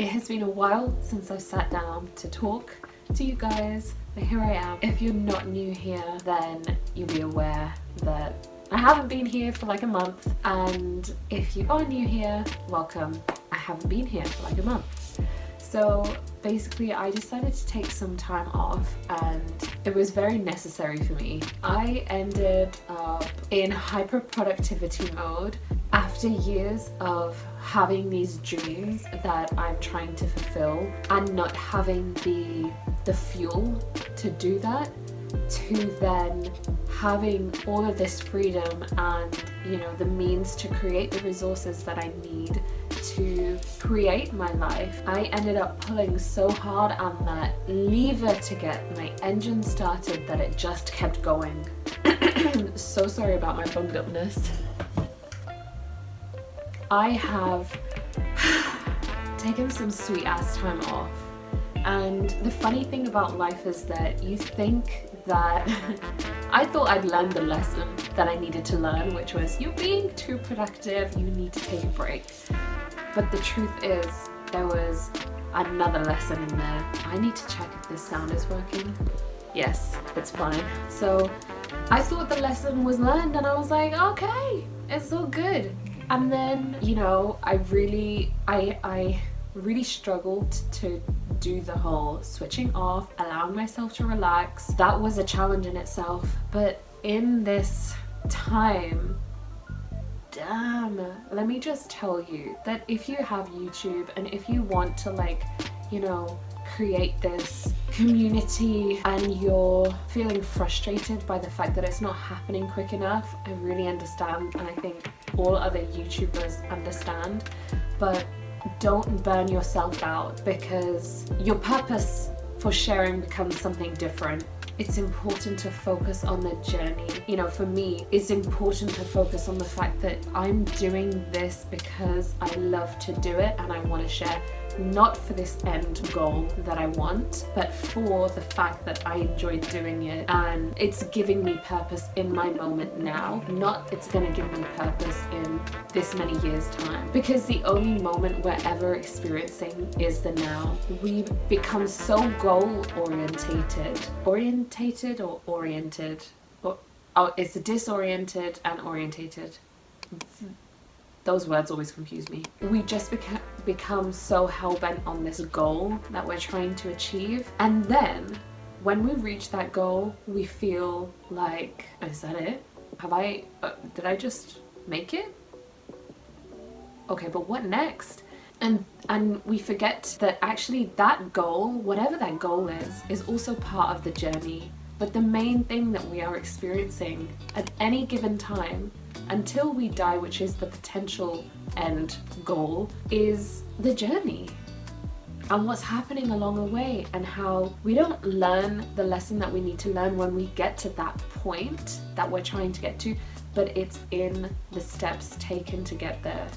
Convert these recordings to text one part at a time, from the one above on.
It has been a while since I've sat down to talk to you guys, but here I am. If you're not new here, then you'll be aware that I haven't been here for like a month, and if you are new here, welcome. I haven't been here for like a month. So basically I decided to take some time off, and it was very necessary for me. I ended up in hyper productivity mode after years of having these dreams that I'm trying to fulfill and not having the fuel to do that, to then having all of this freedom and, you know, the means to create the resources that I need to create my life. I ended up pulling so hard on that lever to get my engine started that it just kept going. So sorry about my bunged upness. I have taken some sweet ass time off, and the funny thing about life is that you think that I thought I'd learned the lesson that I needed to learn, which was you're being too productive, you need to take a break. But the truth is, there was another lesson in there. I need to check if this sound is working. Yes, it's fine. So I thought the lesson was learned, and I was like, okay, it's all good. And then, you know, I really struggled to do the whole switching off, allowing myself to relax. That was a challenge in itself. But in this time, damn, let me just tell you that if you have YouTube and if you want to, like, you know, create this community and you're feeling frustrated by the fact that it's not happening quick enough, I really understand, and I think all other YouTubers understand. But don't burn yourself out because your purpose for sharing becomes something different. It's important to focus on the journey. You know, for me, it's important to focus on the fact that I'm doing this because I love to do it and I want to share, not for this end goal that I want, but for the fact that I enjoy doing it and it's giving me purpose in my moment now, not it's gonna give me purpose in this many years' time. Because the only moment we're ever experiencing is the now. We become so goal-orientated. Orientated or oriented? Oh, it's disoriented and orientated. Those words always confuse me. We just become so hell-bent on this goal that we're trying to achieve, and then when we reach that goal we feel like, is that it? Did I just make it? Okay, but what next? And we forget that actually that goal, whatever that goal is also part of the journey. But the main thing that we are experiencing at any given time until we die, which is the potential end goal, is the journey and what's happening along the way, and how we don't learn the lesson that we need to learn when we get to that point that we're trying to get to, but it's in the steps taken to get there.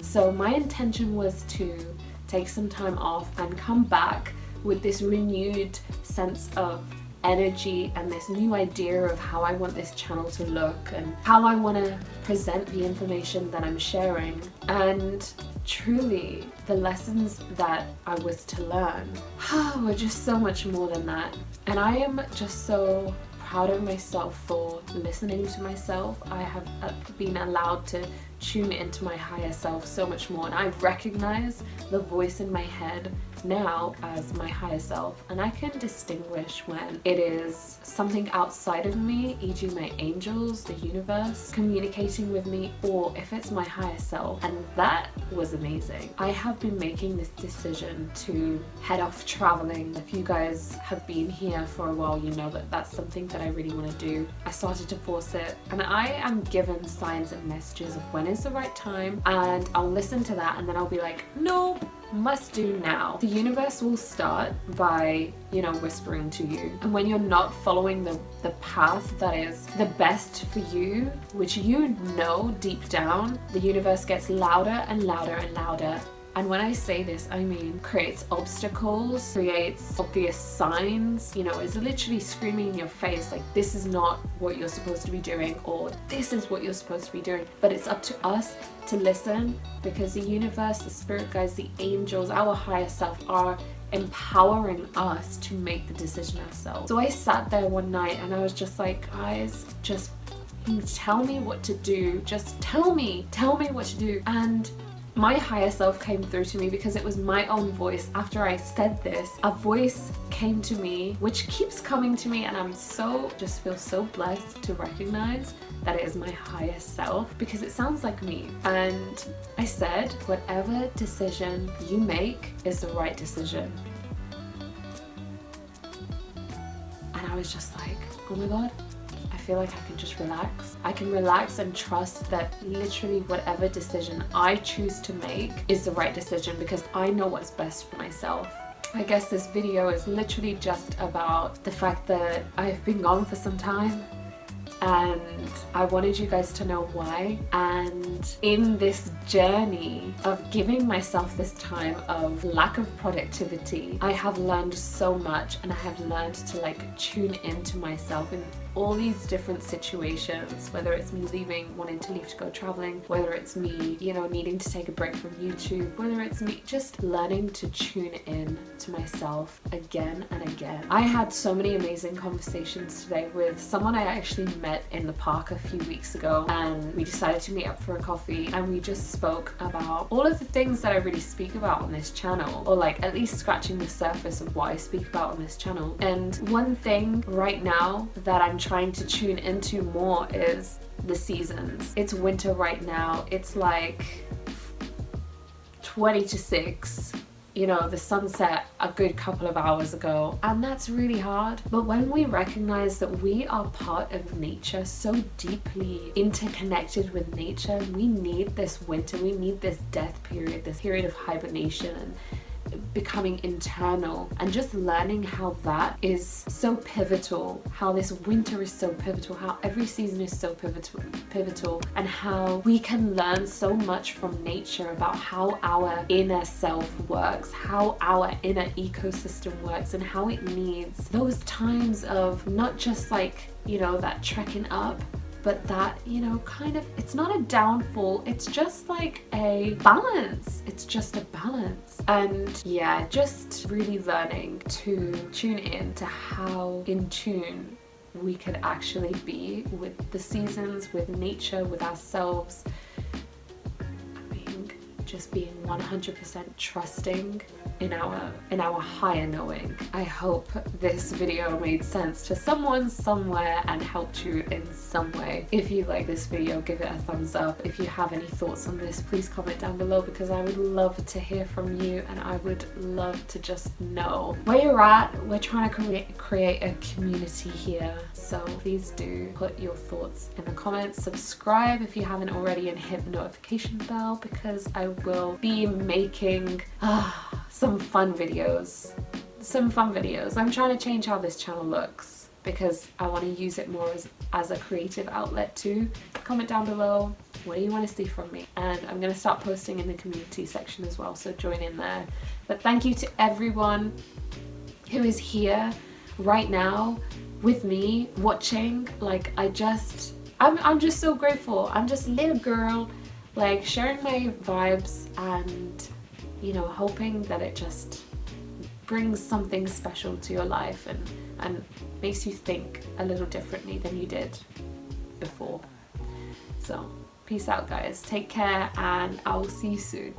So my intention was to take some time off and come back with this renewed sense of energy and this new idea of how I want this channel to look and how I want to present the information that I'm sharing. And truly, the lessons that I was to learn were just so much more than that. And I am just so proud of myself for listening to myself. I have been allowed to tune into my higher self so much more, and I recognize the voice in my head now as my higher self, and I can distinguish when it is something outside of me, e.g. my angels, the universe communicating with me, or if it's my higher self. And that was amazing. I have been making this decision to head off traveling. If you guys have been here for a while, you know that that's something that I really want to do. I started to force it, and I am given signs and messages of when is the right time, and I'll listen to that, and then I'll be like, nope, must do now. The universe will start by, you know, whispering to you, and when you're not following the path that is the best for you, which you know deep down, the universe gets louder and louder and louder And when I say this, I mean creates obstacles, creates obvious signs, you know, it's literally screaming in your face like this is not what you're supposed to be doing, or this is what you're supposed to be doing. But it's up to us to listen, because the universe, the spirit guides, the angels, our higher self are empowering us to make the decision ourselves. So I sat there one night and I was just like, guys, just tell me what to do. Just tell me what to do. And my higher self came through to me, because it was my own voice. After I said this, a voice came to me, which keeps coming to me, and I'm just feel so blessed to recognize that it is my higher self, because it sounds like me. And I said, whatever decision you make is the right decision. And I was just like, oh my God, I feel like I can just relax. I can relax and trust that literally whatever decision I choose to make is the right decision, because I know what's best for myself. I guess this video is literally just about the fact that I've been gone for some time, and I wanted you guys to know why. And in this journey of giving myself this time of lack of productivity, I have learned so much, and I have learned to like tune into myself in all these different situations, whether it's me wanting to leave to go traveling, whether it's me, you know, needing to take a break from YouTube, whether it's me just learning to tune in to myself again and again. I had so many amazing conversations today with someone I actually met in the park a few weeks ago, and we decided to meet up for a coffee, and we just spoke about all of the things that I really speak about on this channel, or like at least scratching the surface of what I speak about on this channel. And one thing right now that I'm trying to tune into more is the seasons. It's winter right now. It's like 20 to 6. You know, the sun set a good couple of hours ago, and that's really hard. But when we recognize that we are part of nature, so deeply interconnected with nature, we need this winter, we need this death period, this period of hibernation and becoming internal, and just learning how that is so pivotal, how this winter is so pivotal, how every season is so pivotal, and how we can learn so much from nature about how our inner self works, how our inner ecosystem works, and how it needs those times of not just like, you know, that trekking up, but that, you know, kind of, it's not a downfall, it's just like a balance. It's just a balance. And yeah, just really learning to tune in to how in tune we could actually be with the seasons, with nature, with ourselves. Just being 100% trusting in our higher knowing. I hope this video made sense to someone somewhere and helped you in some way. If you like this video, give it a thumbs up. If you have any thoughts on this, please comment down below, because I would love to hear from you, and I would love to just know where you're at. We're trying to create a community here, so please do put your thoughts in the comments. Subscribe if you haven't already, and hit the notification bell, because I will be making some fun videos. I'm trying to change how this channel looks, because I want to use it more as a creative outlet too. Comment down below, what do you want to see from me? And I'm going to start posting in the community section as well, so join in there. But thank you to everyone who is here right now with me watching. Like, I'm just so grateful. I'm just a little girl, like, sharing my vibes, and you know, hoping that it just brings something special to your life, and makes you think a little differently than you did before. So peace out, guys, take care, and I will see you soon.